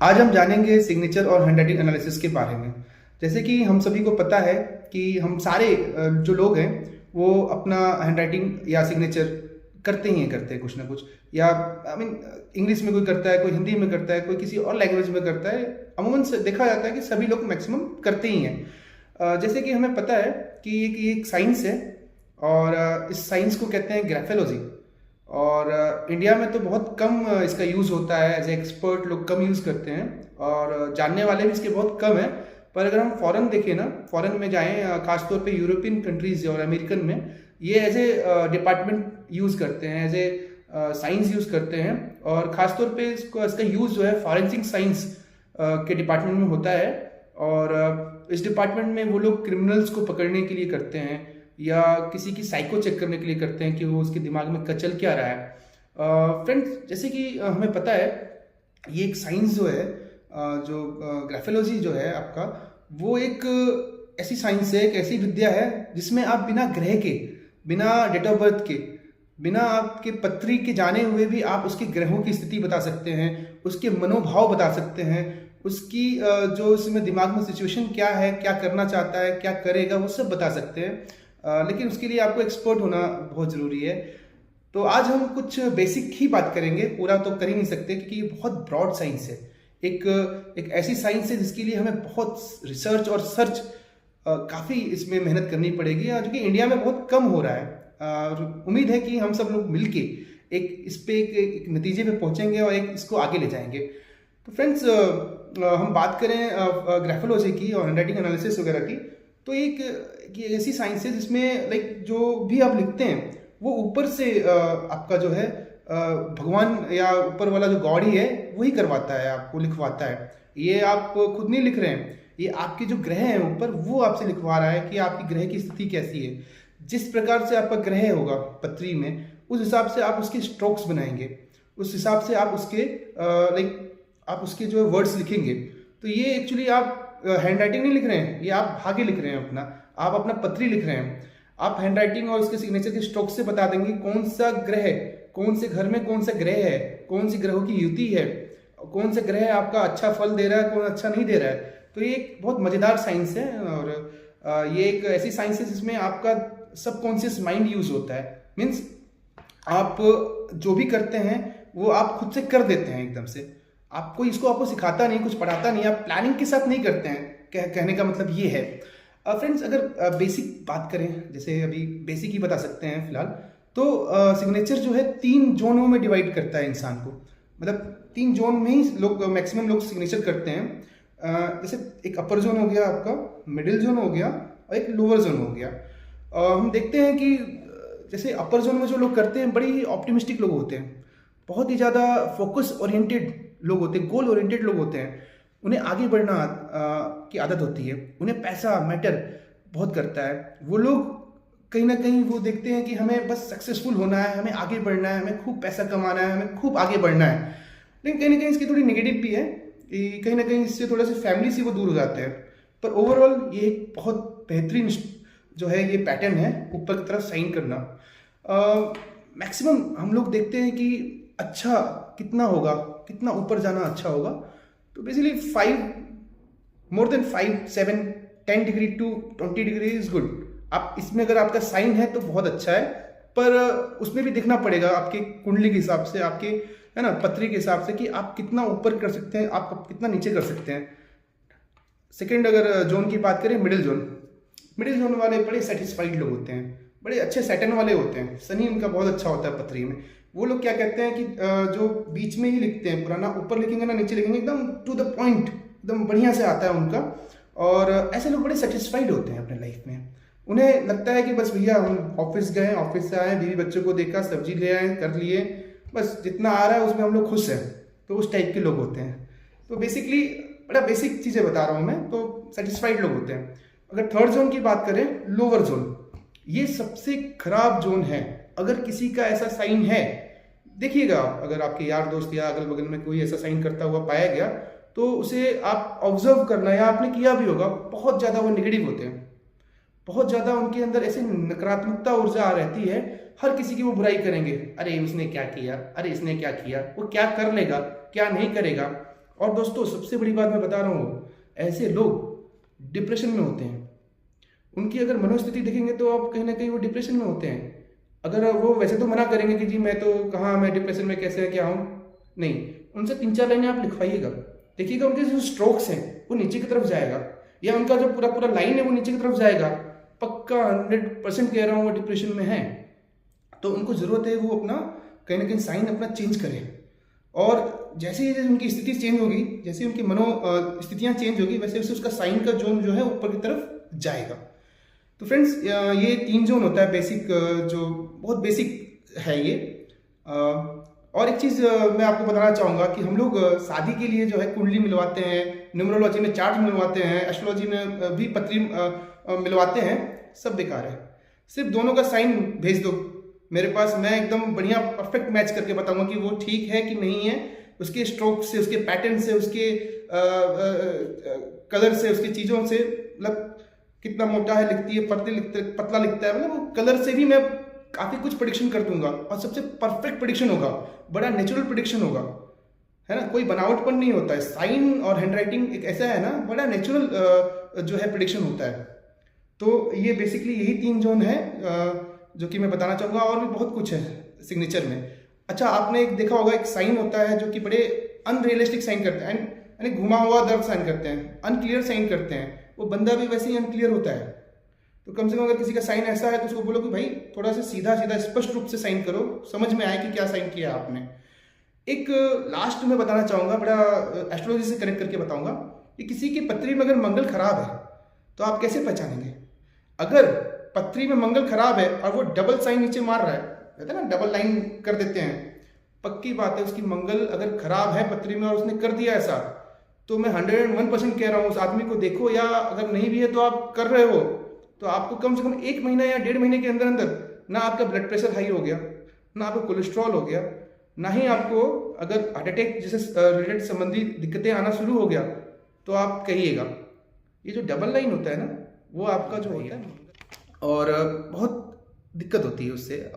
आज हम जानेंगे सिग्नेचर और हैंडराइटिंग एनालिसिस के बारे में। जैसे कि हम सभी को पता है कि हम सारे जो लोग हैं वो अपना हैंडराइटिंग या सिग्नेचर करते ही हैं, करते हैं कुछ ना कुछ। या इंग्लिश में कोई करता है, कोई हिंदी में करता है, कोई किसी और लैंग्वेज में करता है। अमूमन से देखा जाता है कि सभी लोग मैक्सिमम करते ही हैं। जैसे कि हमें पता है कि ये एक साइंस है और इस साइंस को कहते हैं ग्राफोलॉजी। और इंडिया में तो बहुत कम इसका यूज़ होता है, एज ए एक्सपर्ट लोग कम यूज़ करते हैं और जानने वाले भी इसके बहुत कम हैं। पर अगर हम फॉरेन देखें ना, फॉरेन में जाएं, खासतौर पे यूरोपियन कंट्रीज और अमेरिकन में, ये एज ए डिपार्टमेंट यूज़ करते हैं, एज ए साइंस यूज़ करते हैं। और ख़ासतौर पे इसका यूज़ जो है फॉरेंसिक साइंस के डिपार्टमेंट में होता है। और इस डिपार्टमेंट में वो लोग क्रिमिनल्स को पकड़ने के लिए करते हैं या किसी की साइको चेक करने के लिए करते हैं कि वो उसके दिमाग में कचल क्या रहा है। फ्रेंड्स, जैसे कि हमें पता है ये एक साइंस जो है, जो ग्राफोलॉजी जो है आपका, वो एक ऐसी साइंस है, एक ऐसी विद्या है जिसमें आप बिना ग्रह के, बिना डेट ऑफ बर्थ के, बिना आपके पत्री के जाने हुए भी आप उसके ग्रहों की स्थिति बता सकते हैं, उसके मनोभाव बता सकते हैं, उसकी जो उसमें दिमाग में सिचुएशन क्या है, क्या करना चाहता है, क्या करेगा, वो सब बता सकते हैं। लेकिन उसके लिए आपको एक्सपर्ट होना बहुत ज़रूरी है। तो आज हम कुछ बेसिक ही बात करेंगे, पूरा तो कर ही नहीं सकते क्योंकि ये बहुत ब्रॉड साइंस है। एक ऐसी साइंस है जिसके लिए हमें बहुत रिसर्च और सर्च काफ़ी इसमें मेहनत करनी पड़ेगी, जो कि इंडिया में बहुत कम हो रहा है। उम्मीद है कि हम सब लोग मिलके इस पे एक नतीजे पे पहुंचेंगे और इसको आगे ले जाएंगे। तो फ्रेंड्स, हम बात करें ग्राफोलॉजी की और हैंडराइटिंग एनालिसिस वगैरह की, तो एक ऐसी साइंस है जिसमें लाइक जो भी आप लिखते हैं वो ऊपर से आपका जो है भगवान या ऊपर वाला जो गॉड ही है वही करवाता है, आपको लिखवाता है। ये आप खुद नहीं लिख रहे हैं, ये आपके जो ग्रह हैं ऊपर वो आपसे लिखवा रहा है कि आपकी ग्रह की स्थिति कैसी है। जिस प्रकार से आपका ग्रह होगा पत्री में, उस हिसाब से आप उसके स्ट्रोक्स बनाएंगे, उस हिसाब से आप उसके लाइक आप उसके जो वर्ड्स लिखेंगे। तो ये एक्चुअली आप हैंड राइटिंग नहीं लिख रहे हैं, ये आप भाग्य लिख रहे हैं, आप अपना पत्री लिख रहे हैं। आप हैंड राइटिंग और उसके सिग्नेचर के स्ट्रोक से बता देंगे कौन सा ग्रह, कौन से घर में कौन सा ग्रह है, कौन सी ग्रहों की युति है, कौन से ग्रह आपका अच्छा फल दे रहा है, कौन अच्छा नहीं दे रहा है। तो ये एक बहुत मज़ेदार साइंस है और ये एक ऐसी साइंस है जिसमें आपका सबकॉन्शियस माइंड यूज होता है। मीन्स आप जो भी करते हैं वो आप खुद से कर देते हैं एकदम से। आपको आपको सिखाता नहीं, कुछ पढ़ाता नहीं, आप प्लानिंग के साथ नहीं करते हैं। कहने का मतलब ये है। फ्रेंड्स, अगर बेसिक बात करें, जैसे अभी बेसिक ही बता सकते हैं फिलहाल, तो सिग्नेचर जो है 3 जोनों में डिवाइड करता है इंसान को। मतलब 3 जोन में ही लोग मैक्सिमम लोग सिग्नेचर करते हैं। जैसे एक अपर जोन हो गया आपका, मिडिल जोन हो गया और एक लोअर जोन हो गया। हम देखते हैं कि जैसे अपर जोन में जो लोग करते हैं बड़ी ऑप्टिमिस्टिक लोग होते हैं, बहुत ही ज़्यादा फोकस ओरिएंटेड लोग होते हैं, गोल ओरिएंटेड लोग होते हैं। उन्हें आगे बढ़ना की आदत होती है, उन्हें पैसा मैटर बहुत करता है। वो लोग कहीं ना कहीं वो देखते हैं कि हमें बस सक्सेसफुल होना है, हमें आगे बढ़ना है, हमें खूब पैसा कमाना है, हमें खूब आगे बढ़ना है। लेकिन कहीं ना कहीं इसकी थोड़ी नेगेटिव भी है कि कहीं ना कहीं इससे थोड़ा सा फैमिली से वो दूर हो जाते हैं। पर ओवरऑल ये एक बहुत बेहतरीन जो है ये पैटर्न है ऊपर की तरफ साइन करना। मैक्सिमम हम लोग देखते हैं कि अच्छा कितना होगा, कितना ऊपर जाना अच्छा होगा। तो basically 5 more than 5 7 10 degree to 20 degree is good. आप इसमें अगर आपका साइन है तो बहुत अच्छा है, पर उसमें भी देखना पड़ेगा आपके कुंडली के हिसाब से, आपके है ना पत्री के हिसाब से कि आप कितना ऊपर कर सकते हैं, आप कितना नीचे कर सकते हैं। सेकेंड अगर जोन की बात करें, मिडिल जोन वाले बड़े सेटिस्फाइड लोग होते हैं, बड़े अच्छे सैटर्न वाले होते हैं, शनि उनका बहुत अच्छा होता है पत्री में। वो लोग क्या कहते हैं कि जो बीच में ही लिखते हैं, पुराना ऊपर लिखेंगे ना नीचे लिखेंगे, एकदम टू द पॉइंट, एकदम बढ़िया से आता है उनका। और ऐसे लोग बड़े सेटिस्फाइड होते हैं अपने लाइफ में। उन्हें लगता है कि बस भैया हम ऑफिस गए, ऑफिस से आए, बीवी बच्चों को देखा, सब्जी ले आए, कर लिए, बस जितना आ रहा है उसमें हम लोग खुश हैं। तो उस टाइप के लोग होते हैं। तो बेसिकली बड़ा बेसिक चीज़ें बता रहा हूँ मैं, तो सेटिस्फाइड लोग होते हैं। अगर थर्ड जोन की बात करें, लोअर जोन, ये सबसे खराब जोन है। अगर किसी का ऐसा साइन है, देखिएगा, अगर आपके यार दोस्त या अगल बगल में कोई ऐसा साइन करता हुआ पाया गया तो उसे आप ऑब्जर्व करना, या आपने किया भी होगा, बहुत ज़्यादा वो नेगेटिव होते हैं, बहुत ज़्यादा उनके अंदर ऐसे नकारात्मकता ऊर्जा रहती है। हर किसी की वो बुराई करेंगे, अरे उसने क्या किया, अरे इसने क्या किया, वो क्या कर लेगा, क्या नहीं करेगा। और दोस्तों सबसे बड़ी बात मैं बता रहा हूँ, ऐसे लोग डिप्रेशन में होते हैं। उनकी अगर मनोस्थिति देखेंगे तो आप कहीं ना कहीं वो डिप्रेशन में होते हैं। अगर वो वैसे तो मना करेंगे कि जी मैं तो कहाँ, मैं डिप्रेशन में कैसे क्या हूँ, नहीं, उनसे 3-4 लाइनें आप लिखवाइएगा, देखिएगा उनके जो स्ट्रोक्स हैं वो नीचे की तरफ जाएगा, या उनका जो पूरा पूरा लाइन है वो नीचे की तरफ जाएगा। पक्का 100% कह रहा हूँ वो डिप्रेशन में है। तो उनको ज़रूरत है वो अपना कहीं ना कहीं साइन अपना चेंज करें। और जैसे ही उनकी स्थिति चेंज होगी, जैसे ही उनकी स्थितियाँ चेंज होगी, वैसे वैसे उसका साइन का जोन जो है ऊपर की तरफ जाएगा। तो फ्रेंड्स, ये 3 जोन होता है बेसिक, जो बहुत बेसिक है ये। और एक चीज़ मैं आपको बताना चाहूँगा कि हम लोग शादी के लिए जो है कुंडली मिलवाते हैं, न्यूमरोलॉजी में चार्ट मिलवाते हैं, एस्ट्रोलॉजी में भी पत्री मिलवाते हैं, सब बेकार है। सिर्फ दोनों का साइन भेज दो मेरे पास, मैं एकदम बढ़िया परफेक्ट मैच करके बताऊंगा कि वो ठीक है कि नहीं है, उसके स्ट्रोक से, उसके पैटर्न से, उसके कलर से, उसकी चीज़ों से, मतलब कितना मोटा है लिखती है, पतला लिखता है, मतलब वो कलर से भी मैं काफ़ी कुछ प्रेडिक्शन कर दूंगा। और सबसे परफेक्ट प्रेडिक्शन होगा, बड़ा नेचुरल प्रेडिक्शन होगा, है ना, कोई बनावटपन नहीं होता है। साइन और हैंडराइटिंग एक ऐसा है ना, बड़ा नेचुरल जो है प्रेडिक्शन होता है। तो ये बेसिकली यही 3 जोन है जो कि मैं बताना चाहूँगा। और भी बहुत कुछ है सिग्नेचर में। अच्छा, आपने एक देखा होगा, एक साइन होता है जो कि बड़े अनरियलिस्टिक साइन करते हैं, यानी घुमा हुआ दर्द साइन करते हैं, अनक्लियर साइन करते हैं। वो बंदा भी वैसे ही अनक्लियर होता है। तो कम से कम अगर किसी का साइन ऐसा है तो उसको बोलो कि भाई थोड़ा सा सीधा सीधा स्पष्ट रूप से साइन करो, समझ में आए कि क्या साइन किया आपने। एक लास्ट में बताना चाहूँगा, बड़ा एस्ट्रोलॉजी से कनेक्ट करके बताऊँगा कि किसी की पत्री में अगर मंगल खराब है तो आप कैसे पहचानेंगे। अगर पत्री में मंगल खराब है और वो डबल साइन नीचे मार रहा है, कहते हैं ना डबल लाइन कर देते हैं, पक्की बात है उसकी मंगल अगर खराब है पत्री में और उसने कर दिया ऐसा, तो मैं 101% कह रहा हूँ उस आदमी को देखो, या अगर नहीं भी है तो आप कर रहे हो तो आपको कम से कम 1 महीना या 1.5 महीने के अंदर अंदर ना आपका ब्लड प्रेशर हाई हो गया, ना आपका कोलेस्ट्रॉल हो गया, ना ही आपको अगर हार्ट अटैक जैसे रिलेटेड संबंधी दिक्कतें आना शुरू हो गया, तो आप कहिएगा। ये जो डबल लाइन होता है ना, वो आपका जो होता है, और बहुत दिक्कत होती है उससे।